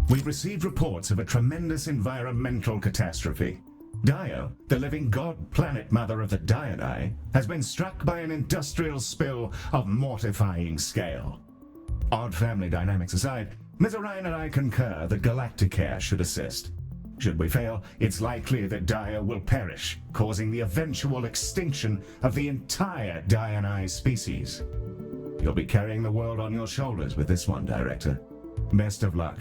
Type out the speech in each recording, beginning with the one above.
We've received reports of a tremendous environmental catastrophe. Dio, the living god planet mother of the Diani, has been struck by an industrial spill of mortifying scale. Odd family dynamics aside, Ms. Orion and I concur that Galacticare should assist. Should we fail, it's likely that Dio will perish, causing the eventual extinction of the entire Diani species. You'll be carrying the world on your shoulders with this one, Director. Best of luck.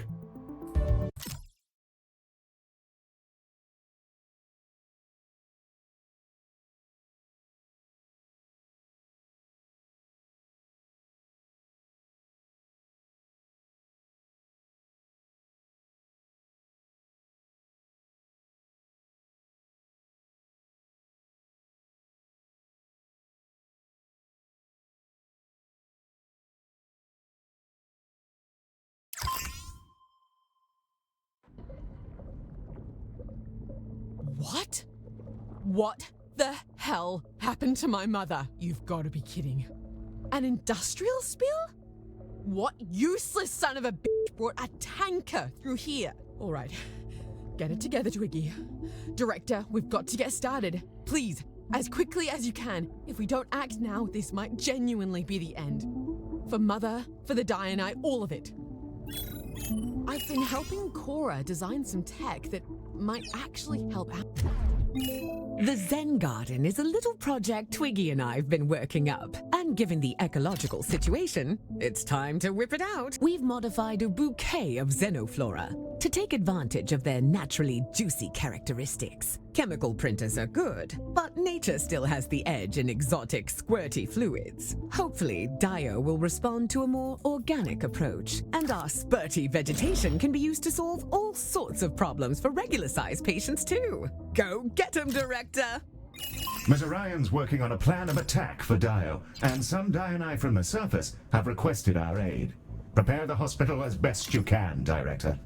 What? What the hell happened to my mother? You've got to be kidding. An industrial spill? What useless son of a bitch brought a tanker through here? All right, get it together, Twiggy. Director, we've got to get started. Please, as quickly as you can. If we don't act now, this might genuinely be the end. For Mother, for the Diani, all of it. I've been helping Cora design some tech that might actually help out. The Zen Garden is a little project Twiggy and I've been working up. And given the ecological situation, it's time to whip it out. We've modified a bouquet of xenoflora to take advantage of their naturally juicy characteristics. Chemical printers are good, but nature still has the edge in exotic squirty fluids. Hopefully, Dio will respond to a more organic approach, and our spurty vegetation can be used to solve all sorts of problems for regular-sized patients too. Go get 'em, Director! Ms. Orion's working on a plan of attack for Dio, and some Diani from the surface have requested our aid. Prepare the hospital as best you can, Director.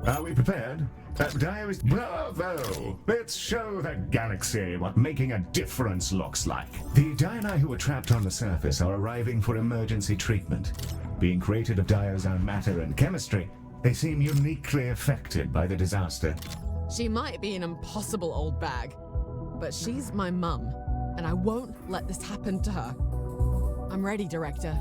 Are we prepared? Dio is... Bravo! Let's show the galaxy what making a difference looks like. The Diani who were trapped on the surface are arriving for emergency treatment. Being created of Dio's own matter and chemistry, they seem uniquely affected by the disaster. She might be an impossible old bag, but she's my mum, and I won't let this happen to her. I'm ready, Director.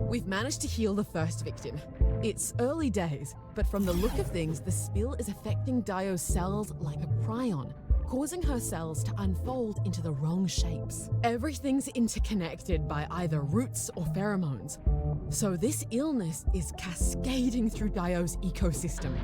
We've managed to heal the first victim. It's early days, but from the look of things, the spill is affecting Dio's cells like a prion, causing her cells to unfold into the wrong shapes. Everything's interconnected by either roots or pheromones, so this illness is cascading through Dio's ecosystem.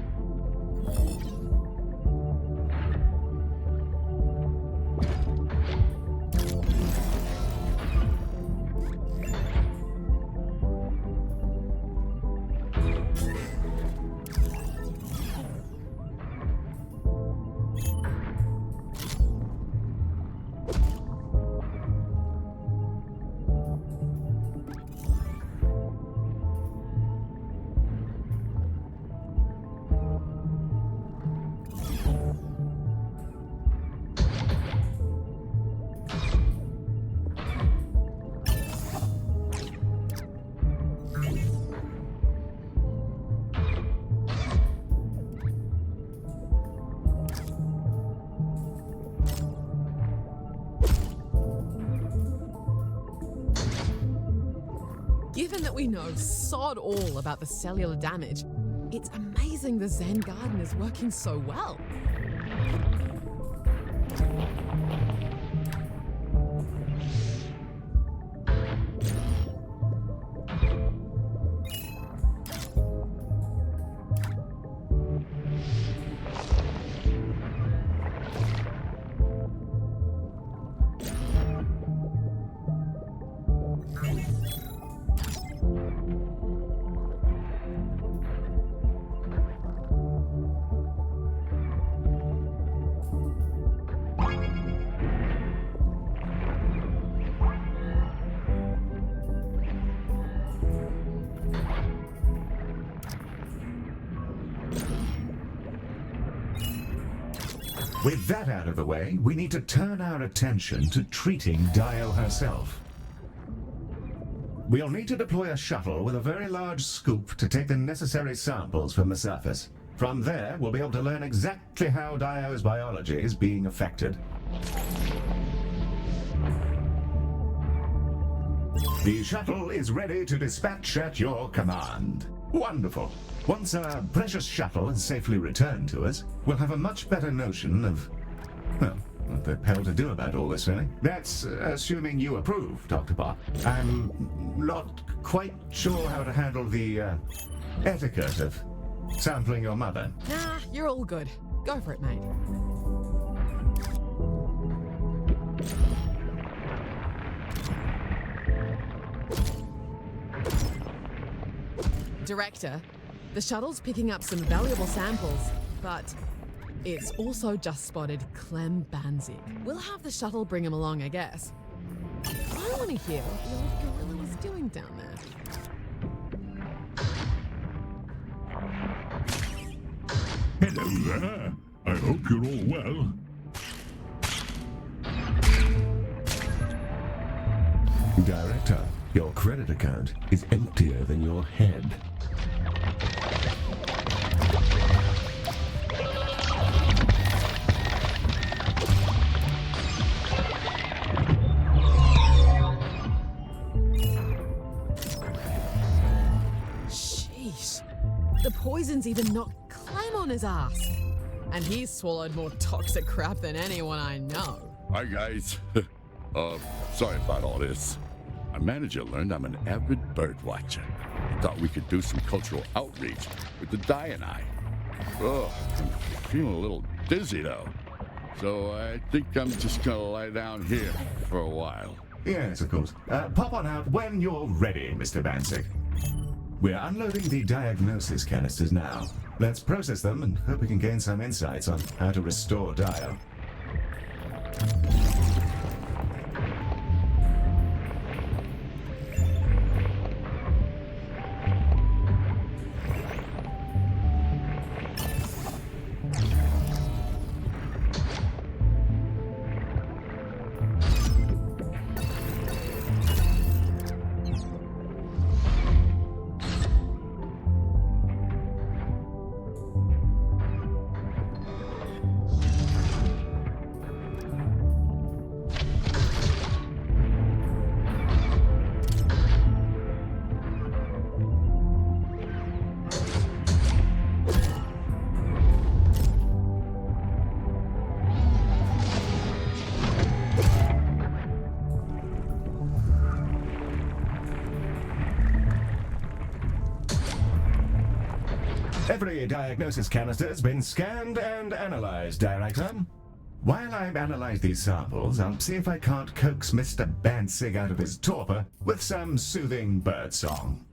Given that we know sod all about the cellular damage, it's amazing the Zen Garden is working so well. With that out of the way, we need to turn our attention to treating Dio herself. We'll need to deploy a shuttle with a very large scoop to take the necessary samples from the surface. From there, we'll be able to learn exactly how Dio's biology is being affected. The shuttle is ready to dispatch at your command. Wonderful. Once our precious shuttle is safely returned to us, we'll have a much better notion of, well, what the hell to do about all this, really. That's assuming you approve, Dr. Bach. I'm not quite sure how to handle the etiquette of sampling your mother. Nah, you're all good. Go for it, mate. Director, the shuttle's picking up some valuable samples, but it's also just spotted Clem Banzig. We'll have the shuttle bring him along, I guess. I want to hear what the old gorilla was doing down there. Hello there. I hope you're all well. Director, your credit account is emptier than your head. Sheesh. The poison's even knocked Clem on his ass. And he's swallowed more toxic crap than anyone I know. Hi, guys. Sorry about all this. Our manager learned I'm an avid bird watcher. He thought we could do some cultural outreach with the Diani. Oh, I'm feeling a little dizzy, though. So I think I'm just gonna lie down here for a while. Yes, of course. Pop on out when you're ready, Mr. Banzig. We're unloading the diagnosis canisters now. Let's process them and hope we can gain some insights on how to restore Dio. Every diagnosis canister has been scanned and analyzed, Director. While I analyze these samples, I'll see if I can't coax Mr. Bansig out of his torpor with some soothing birdsong.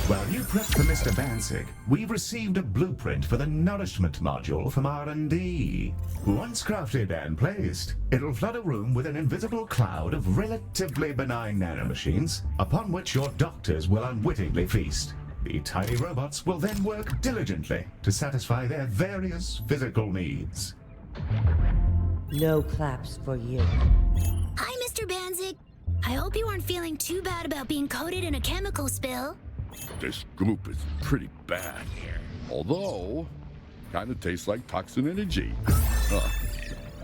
While you prep for Mr. Bansig, we've received a blueprint for the nourishment module from R&D. Once crafted and placed, it'll flood a room with an invisible cloud of relatively benign nanomachines, upon which your doctors will unwittingly feast. The tiny robots will then work diligently to satisfy their various physical needs. No claps for you. Hi, Mr. Banzig. I hope you aren't feeling too bad about being coated in a chemical spill. This goop is pretty bad. Although, kind of tastes like toxin energy. Huh.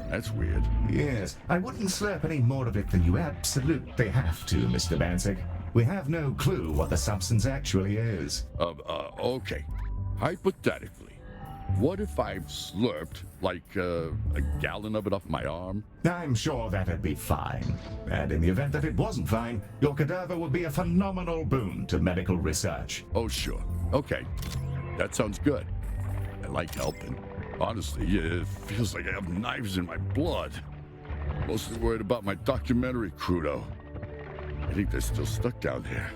That's weird. Yes, I wouldn't slurp any more of it than you absolutely have to, Mr. Bansig. We have no clue what the substance actually is. Okay. Hypothetically, what if I've slurped, like, a gallon of it off my arm? I'm sure that'd be fine. And in the event that it wasn't fine, your cadaver would be a phenomenal boon to medical research. Oh, sure. Okay. That sounds good. I like helping. Honestly, it feels like I have knives in my blood. Mostly worried about my documentary crew, though. I think they're still stuck down there.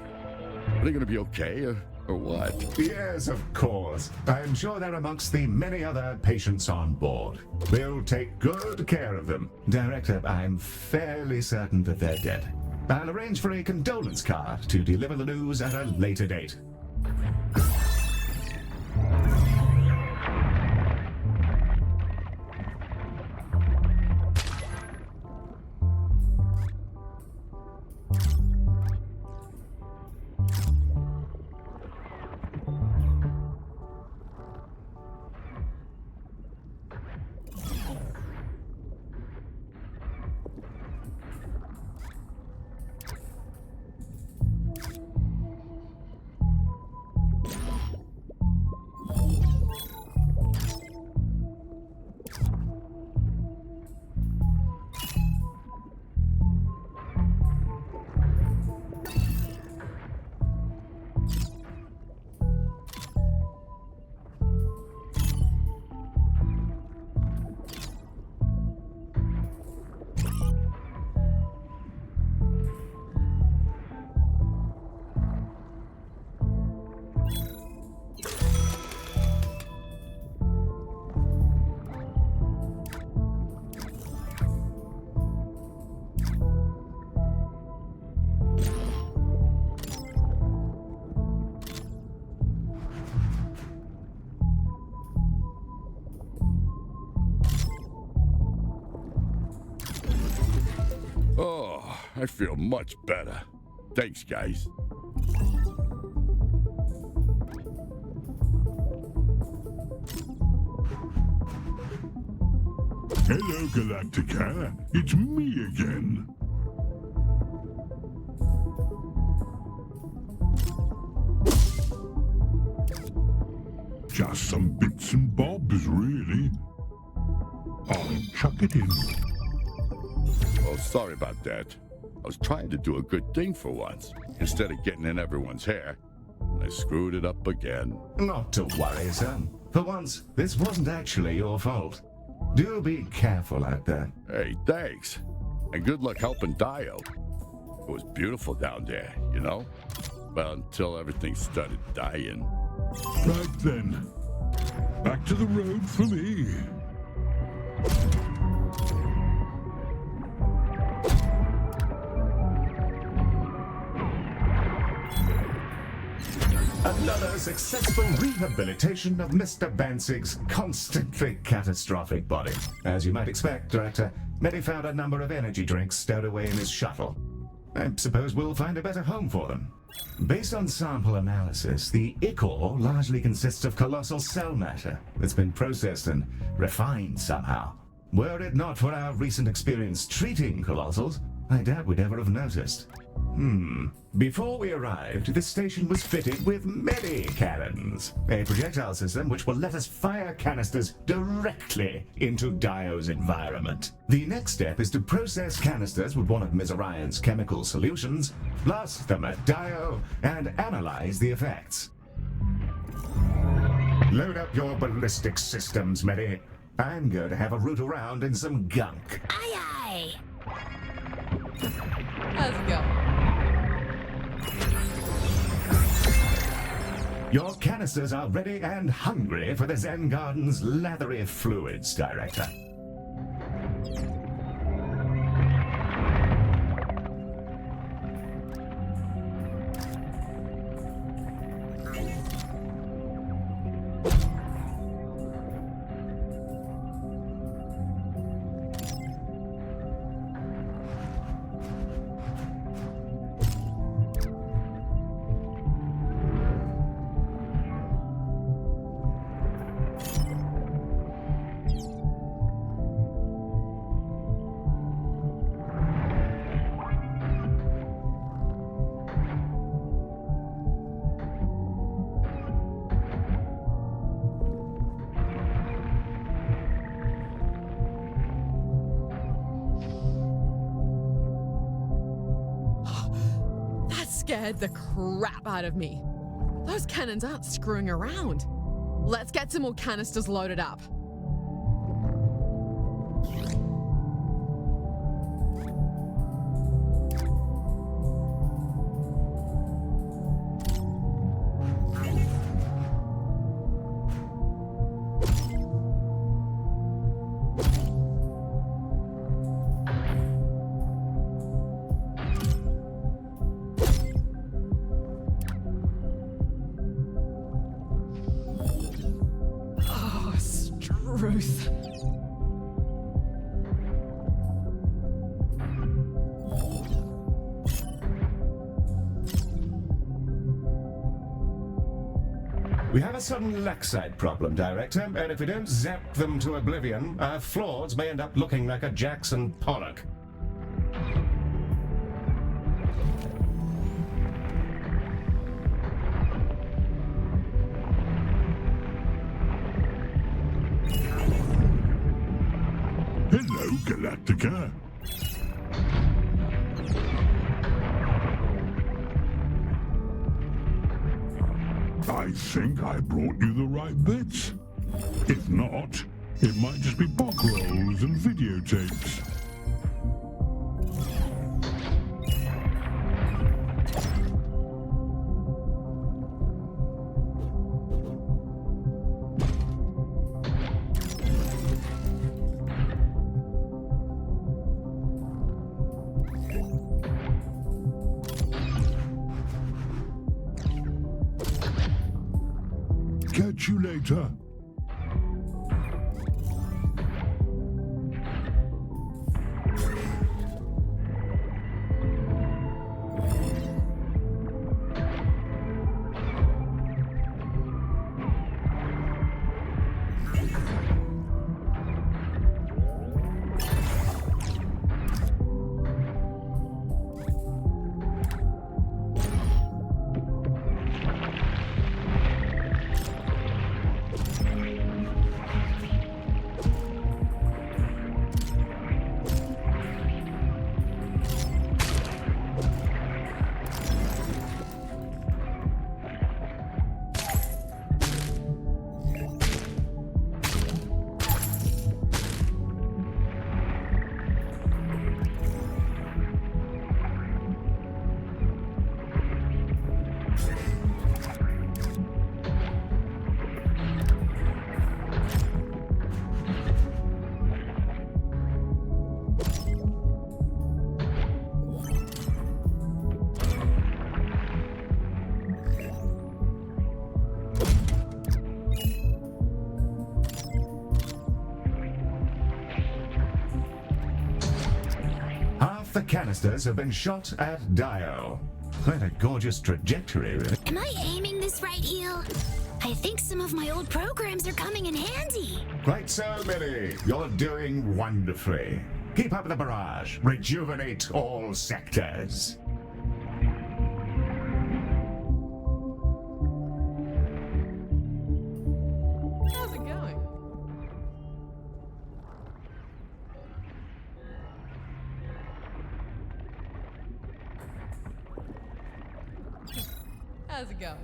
Are they gonna be okay, or what? Yes, of course. I'm sure they're amongst the many other patients on board. We'll take good care of them. Director, I'm fairly certain that they're dead. I'll arrange for a condolence card to deliver the news at a later date. Oh, I feel much better. Thanks, guys. Hello, Galacticare. It's me again. Just some bits and bobs, really. I'll chuck it in. Oh, sorry about that. I was trying to do a good thing for once, instead of getting in everyone's hair. I screwed it up again. Not to worry, son. For once, this wasn't actually your fault. Do be careful out there. Hey, thanks. And good luck helping Dio. It was beautiful down there, you know? Well, until everything started dying. Right then. Back to the road for me. Another successful rehabilitation of Mr. Bansig's constantly catastrophic body. As you might expect, Director, Medi found a number of energy drinks stowed away in his shuttle. I suppose we'll find a better home for them. Based on sample analysis, the ichor largely consists of colossal cell matter that's been processed and refined somehow. Were it not for our recent experience treating colossals, I doubt we'd ever have noticed. Before we arrived, this station was fitted with many cannons, a projectile system which will let us fire canisters directly into Dio's environment. The next step is to process canisters with one of Mizorion's chemical solutions, blast them at Dio, and analyze the effects. Load up your ballistic systems, Medi. I'm going to have a root around in some gunk. Aye aye. Let's go. Your canisters are ready and hungry for the Zen Garden's lathery fluids, Director. Scared the crap out of me. Those cannons aren't screwing around. Let's get some more canisters loaded up. Ruth. We have a sudden laxite problem, Director, and if we don't zap them to oblivion, our floors may end up looking like a Jackson Pollock. Hello, Galacticare. I think I brought you the right bits. If not, it might just be book rolls and videotapes. Catch you later. The canisters have been shot at Dio. Quite a gorgeous trajectory, really. Am I aiming this right, heel? I think some of my old programs are coming in handy. Quite so, Millie. You're doing wonderfully. Keep up the barrage. Rejuvenate all sectors. How's it going? How's it going?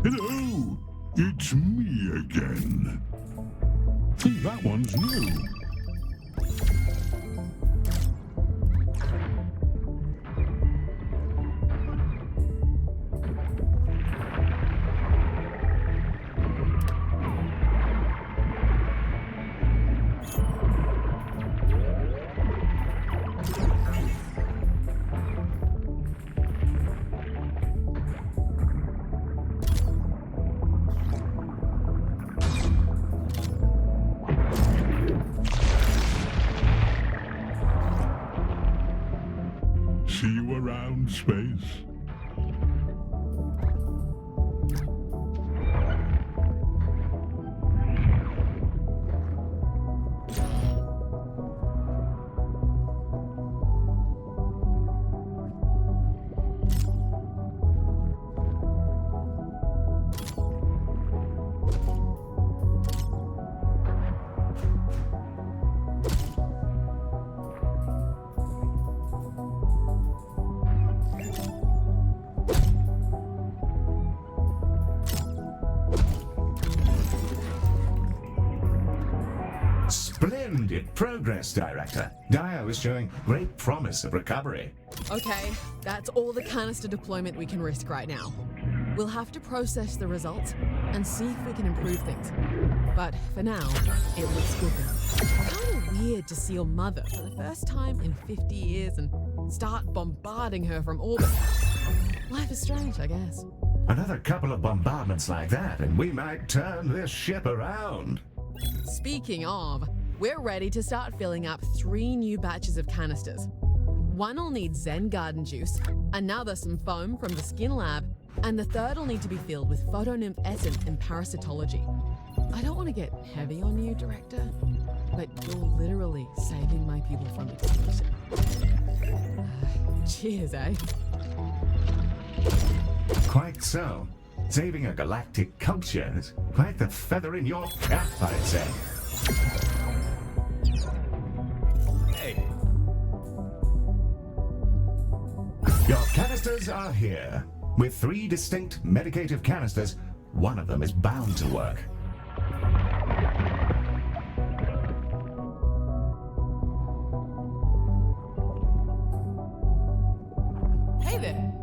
Hello! It's me again. See, that one's new. See you around, space. Splendid progress, Director. Dio is showing great promise of recovery. Okay, that's all the canister deployment we can risk right now. We'll have to process the results and see if we can improve things. But for now, it looks good now. Kind of weird to see your mother for the first time in 50 years and start bombarding her from orbit. Life is strange, I guess. Another couple of bombardments like that, and we might turn this ship around. Speaking of, we're ready to start filling up 3 new batches of canisters. One will need Zen Garden juice, another some foam from the skin lab, and the third will need to be filled with photonymph essence and parasitology. I don't want to get heavy on you, Director, but you're literally saving my people from extinction. Cheers, eh? Quite so. Saving a galactic culture is quite the feather in your cap, I'd say. Hey, Your canisters are here. With 3 distinct medicative canisters, one of them is bound to work. Hey there.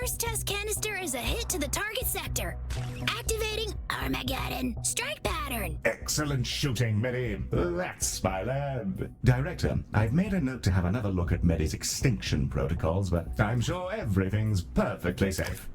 First test canister is a hit to the target sector. Activating Armageddon. Strike back. pattern. Excellent shooting, Medi. That's my lad. Director, I've made a note to have another look at Medi's extinction protocols, but I'm sure everything's perfectly safe.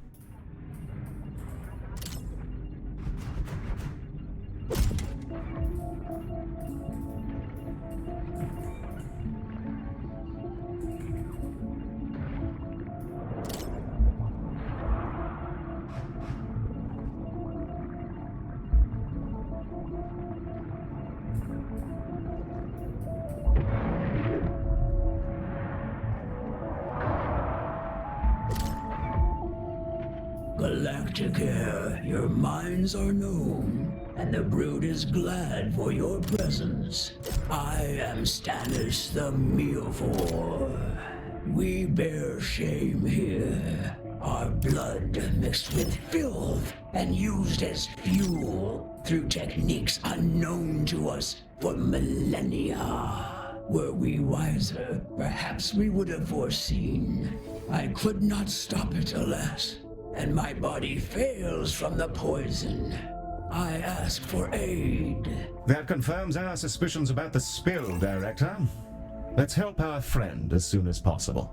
Galacticare, your minds are known, and the brood is glad for your presence. I am Stannis the Mealfor. We bear shame here. Our blood mixed with filth and used as fuel through techniques unknown to us for millennia. Were we wiser, perhaps we would have foreseen. I could not stop it, alas, and my body fails from the poison. I ask for aid. That confirms our suspicions about the spill, Director. Let's help our friend as soon as possible.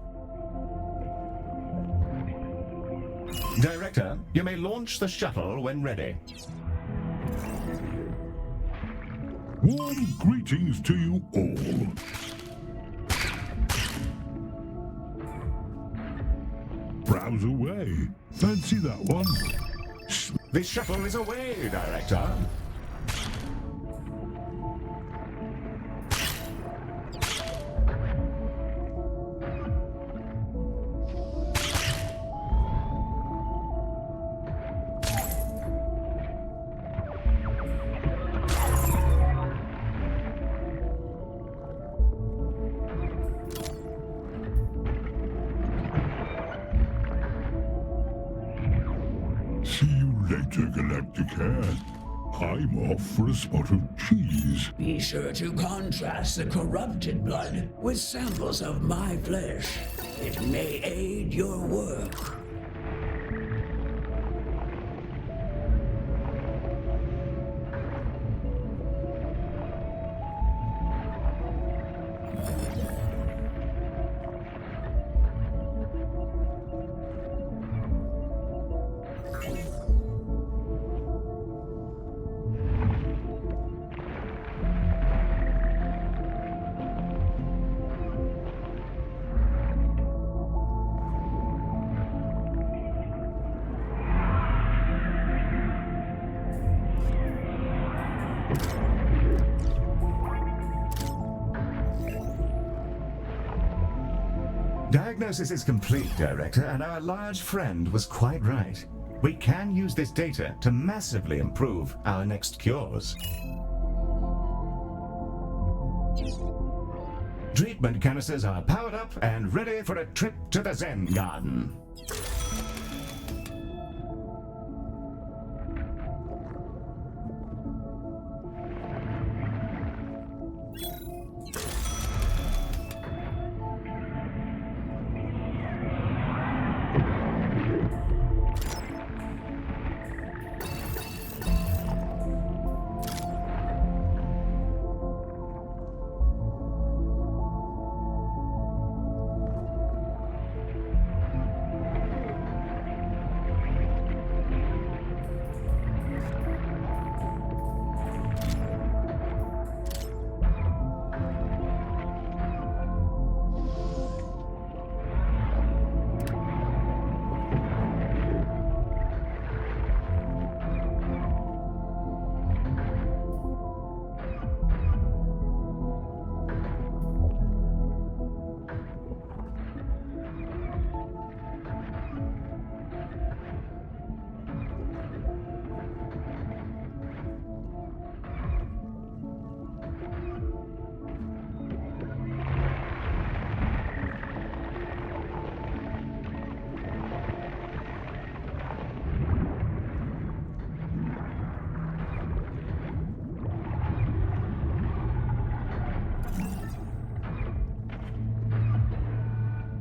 Director, you may launch the shuttle when ready. Warm greetings to you all. Browse away. Fancy that one? The shuttle is away, Director. See you later, Galacticare. I'm off for a spot of cheese. Be sure to contrast the corrupted blood with samples of my flesh. It may aid your work. Diagnosis is complete, Director, and our large friend was quite right. We can use this data to massively improve our next cures. Treatment canisters are powered up and ready for a trip to the Zen Garden.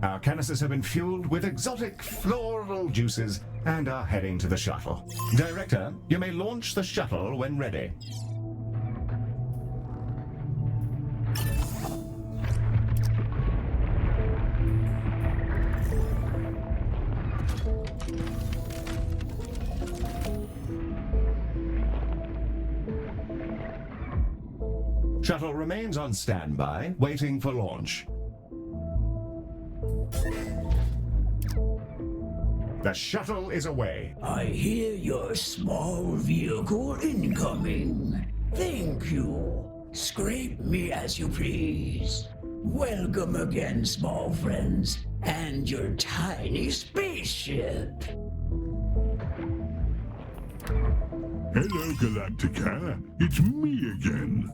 Our canisters have been fueled with exotic floral juices and are heading to the shuttle. Director, you may launch the shuttle when ready. Shuttle remains on standby, waiting for launch. The shuttle is away. I hear your small vehicle incoming. Thank you. Scrape me as you please. Welcome again, small friends, and your tiny spaceship. Hello, Galacticare. It's me again.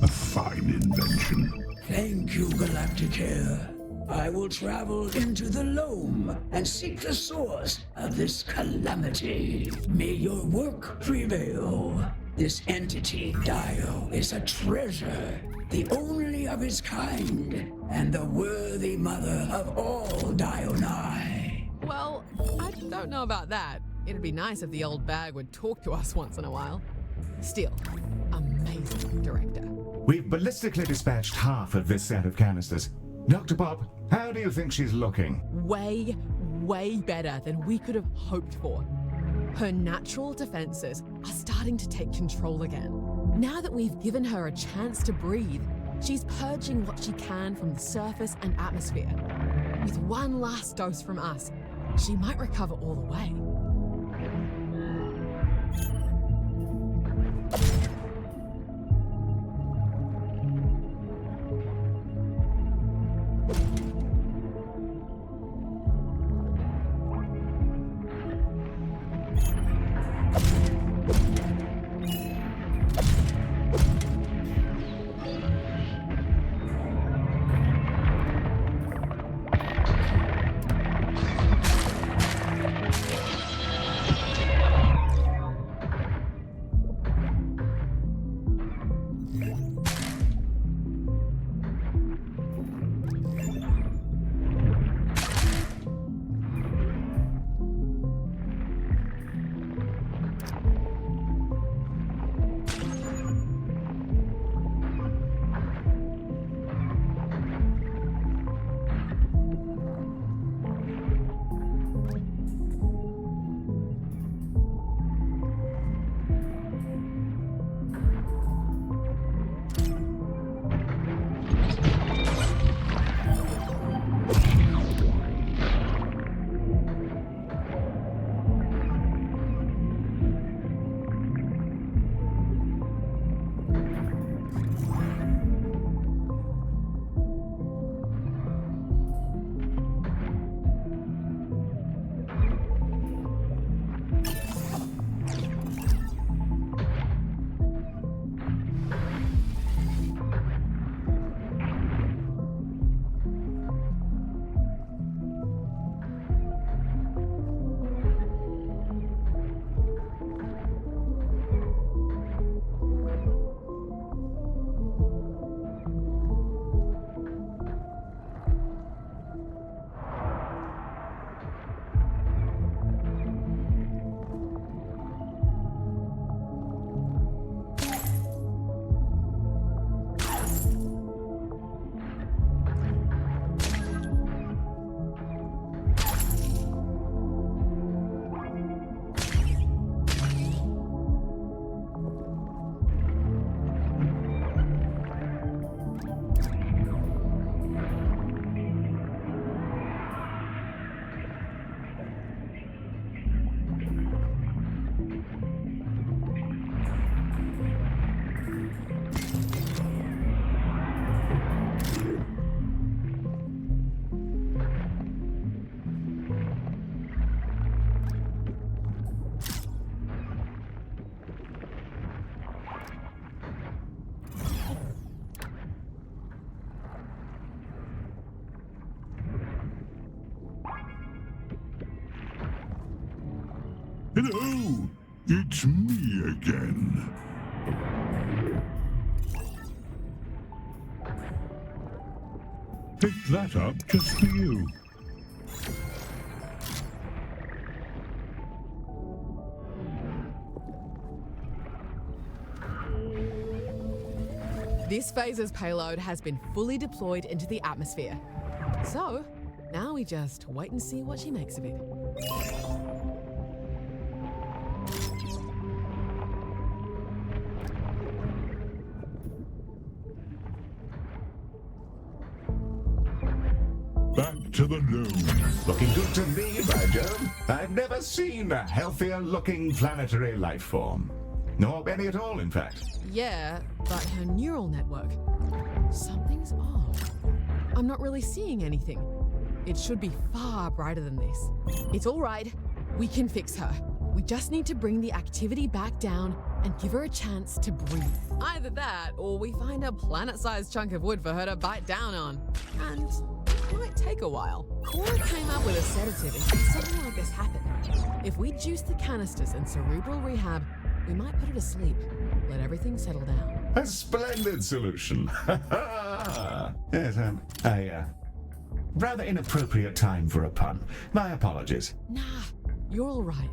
A fine invention. Thank you, Galacticare. I will travel into the loam and seek the source of this calamity. May your work prevail. This entity, Dio, is a treasure, the only of its kind, and the worthy mother of all Dionai. Well, I don't know about that. It'd be nice if the old bag would talk to us once in a while. Still, amazing director. We've ballistically dispatched half of this set of canisters. Dr. Pop, how do you think she's looking? Way, way better than we could have hoped for. Her natural defenses are starting to take control again. Now that we've given her a chance to breathe, she's purging what she can from the surface and atmosphere. With one last dose from us, she might recover all the way. Hello, it's me again. Pick that up just for you. This phaser's payload has been fully deployed into the atmosphere. So, now we just wait and see what she makes of it. to the dome. Looking good to me, by Jove. I've never seen a healthier-looking planetary life form. Nor any at all, in fact. Yeah, but her neural network. Something's off. I'm not really seeing anything. It should be far brighter than this. It's all right. We can fix her. We just need to bring the activity back down and give her a chance to breathe. Either that, or we find a planet-sized chunk of wood for her to bite down on. And it might take a while. Cora came up with a sedative in case something like this happened. If we juice the canisters and cerebral rehab, we might put her to sleep. Let everything settle down. A splendid solution. Yes, rather inappropriate time for a pun. My apologies. Nah, you're all right.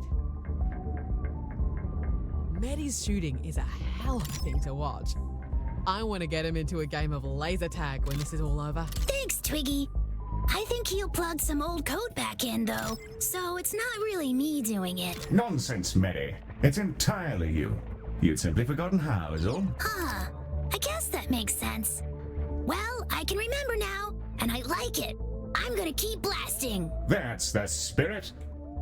Medi's shooting is a hell of a thing to watch. I want to get him into a game of laser tag when this is all over. Thanks, Twiggy. I think he'll plug some old code back in, though, so it's not really me doing it. Nonsense, Mary. It's entirely you. You'd simply forgotten how, is all. Huh. I guess that makes sense. Well, I can remember now, and I like it. I'm gonna keep blasting. That's the spirit.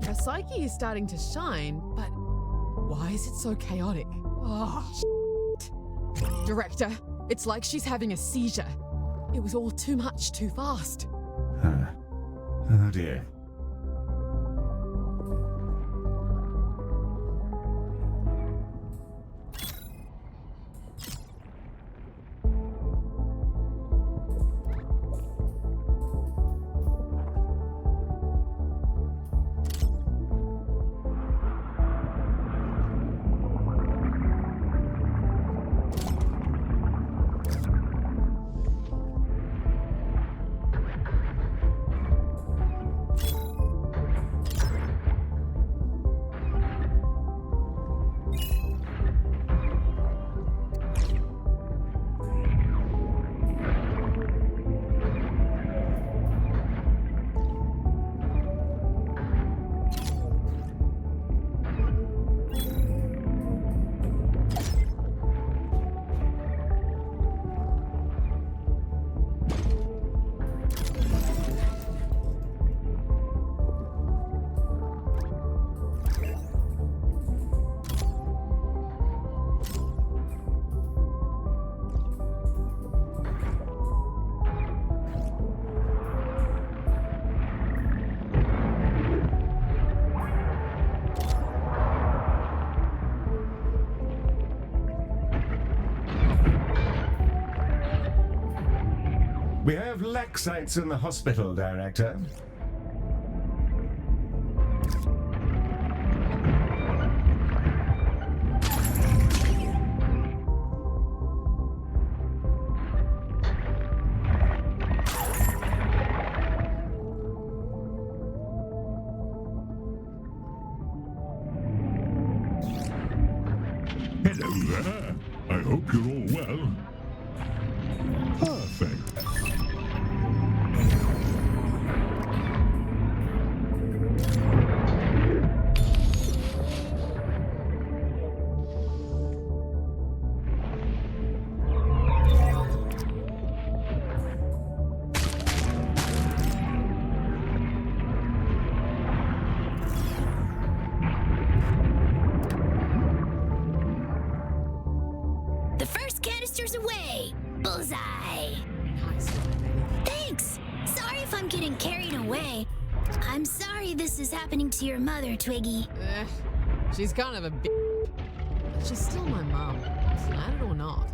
Her psyche is starting to shine, but why is it so chaotic? Oh, shit. Director, it's like she's having a seizure. It was all too much too fast. Oh dear. We have lack sites in the hospital, Director. Hello there. I hope you're all well. Perfect. The first canister's away. Bullseye. Nice one, Medi. Thanks. Sorry if I'm getting carried away. I'm sorry this is happening to your mother, Twiggy. She's kind of a bitch, but she's still my mom, planet or not.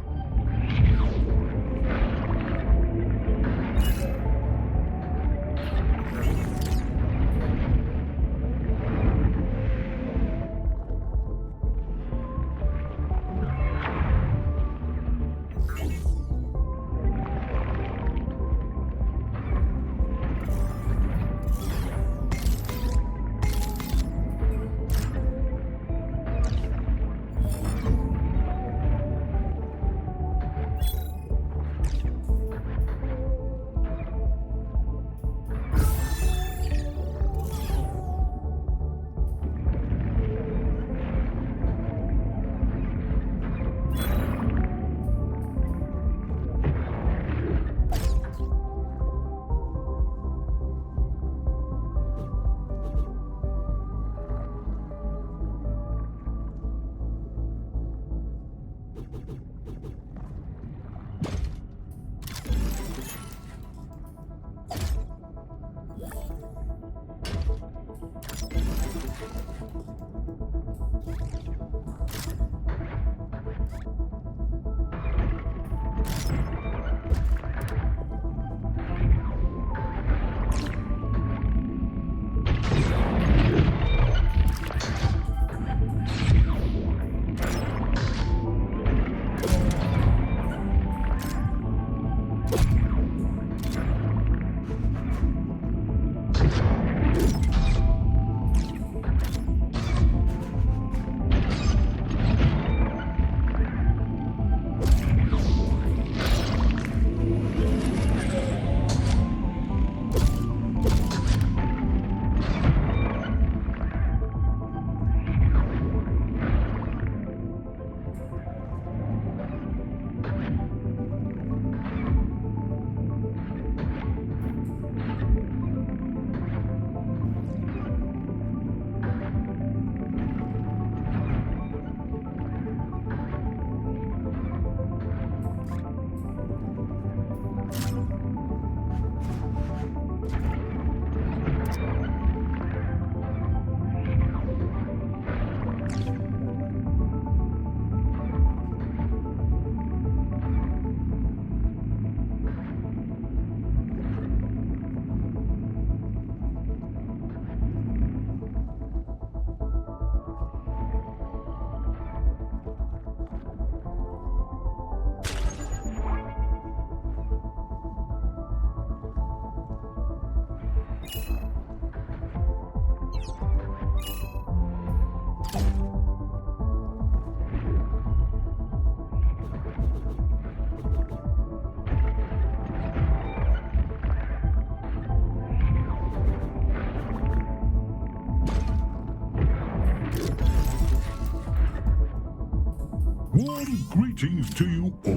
Warm greetings to you all.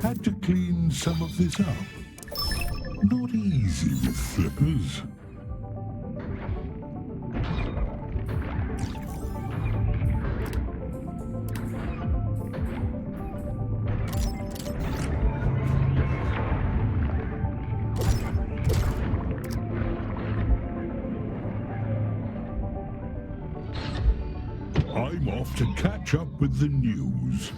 Had to clean some of this up. Not easy with flippers. I'm off to catch up with the news.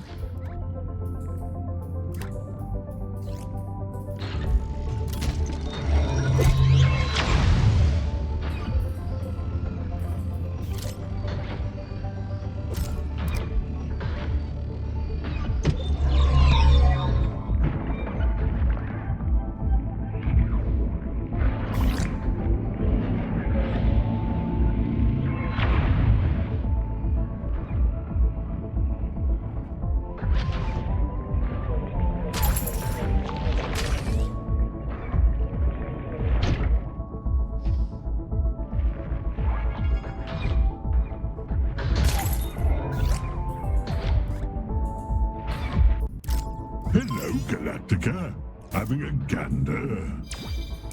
Hello, Galacticare. Having a gander.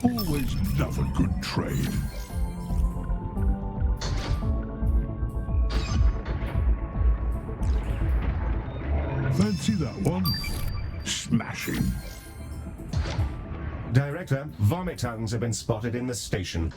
Always love a good trade. Fancy that one? Smashing. Director, vomit tongues have been spotted in the station.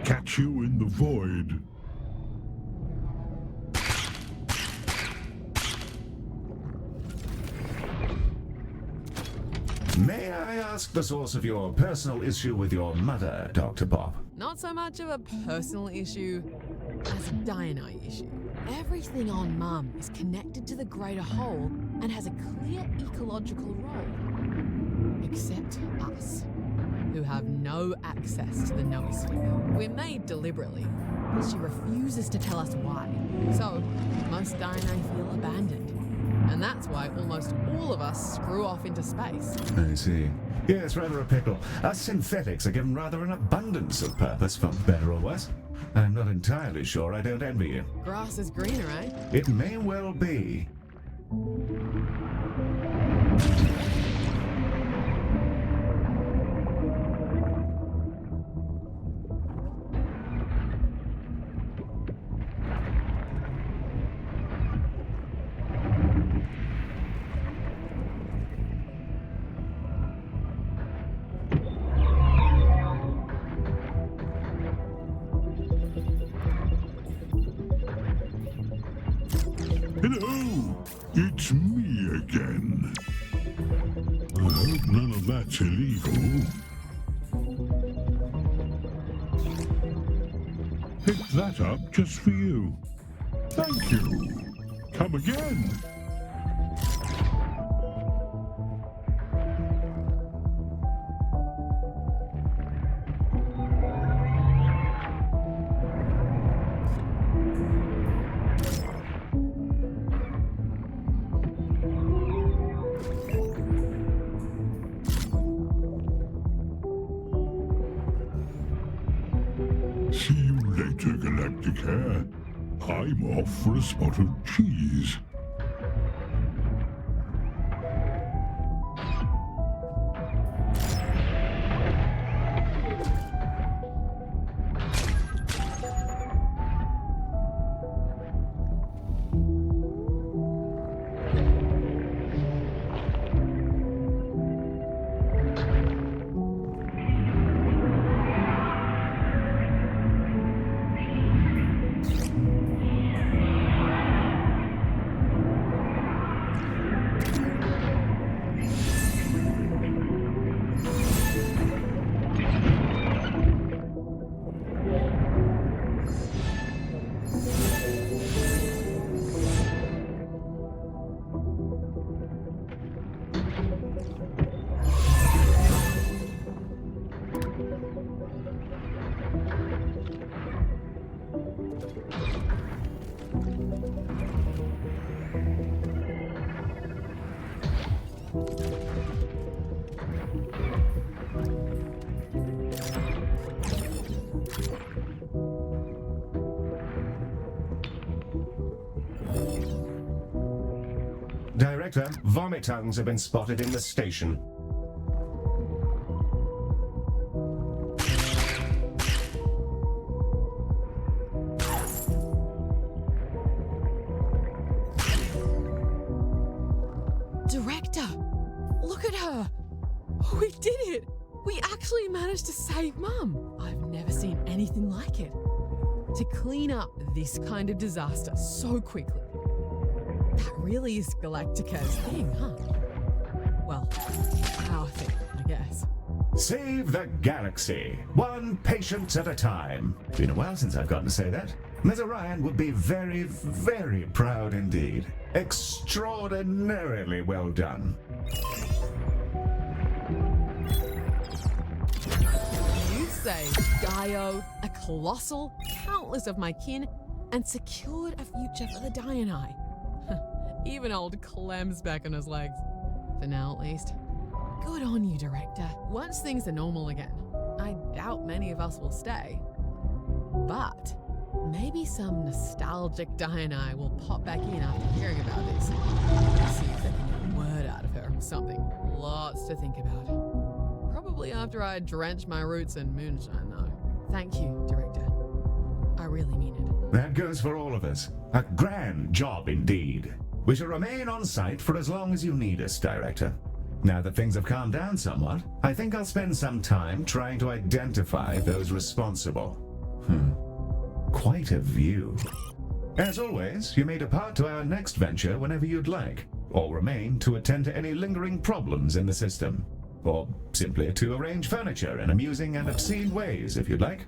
Catch you in the void. May I ask the source of your personal issue with your mother, Dr. Bob? Not so much of a personal issue as a Dianite issue. Everything on Mum is connected to the greater whole and has a clear ecological role. Except us, who have no access to the noosphere. We're made deliberately, but she refuses to tell us why. So, most Dianite feel abandoned. And that's why almost all of us screw off into space. I see. Yes, rather a pickle. Us synthetics are given rather an abundance of purpose, for better or worse. I'm not entirely sure I don't envy you. Grass is greener, eh? It may well be. Hello! It's me again. I hope none of that's illegal. Pick that up just for you. Thank you. Come again. See you later, Galacticare. I'm off for a spot of cheese. Director, vomit tongues have been spotted in the station. Director, look at her. We did it. We actually managed to save Mum. I've never seen anything like it. To clean up this kind of disaster so quickly. That really is Galacticare's thing, huh? Well, our thing, I guess. Save the galaxy, one patient at a time. Been a while since I've gotten to say that. Ms. Orion would be very, very proud indeed. Extraordinarily well done. You saved Dio, a colossal, countless of my kin, and secured a future for the Diani. Even old Clem's back on his legs. For now, at least. Good on you, Director. Once things are normal again, I doubt many of us will stay. But maybe some nostalgic Diani will pop back in after hearing about this. See if they can get a word out of her or something. Lots to think about. Probably after I drench my roots in moonshine, though. Thank you, Director. I really mean it. That goes for all of us. A grand job indeed. We shall remain on site for as long as you need us, Director. Now that things have calmed down somewhat, I think I'll spend some time trying to identify those responsible. Quite a view. As always, you may depart to our next venture whenever you'd like, or remain to attend to any lingering problems in the system, or simply to arrange furniture in amusing and obscene ways if you'd like.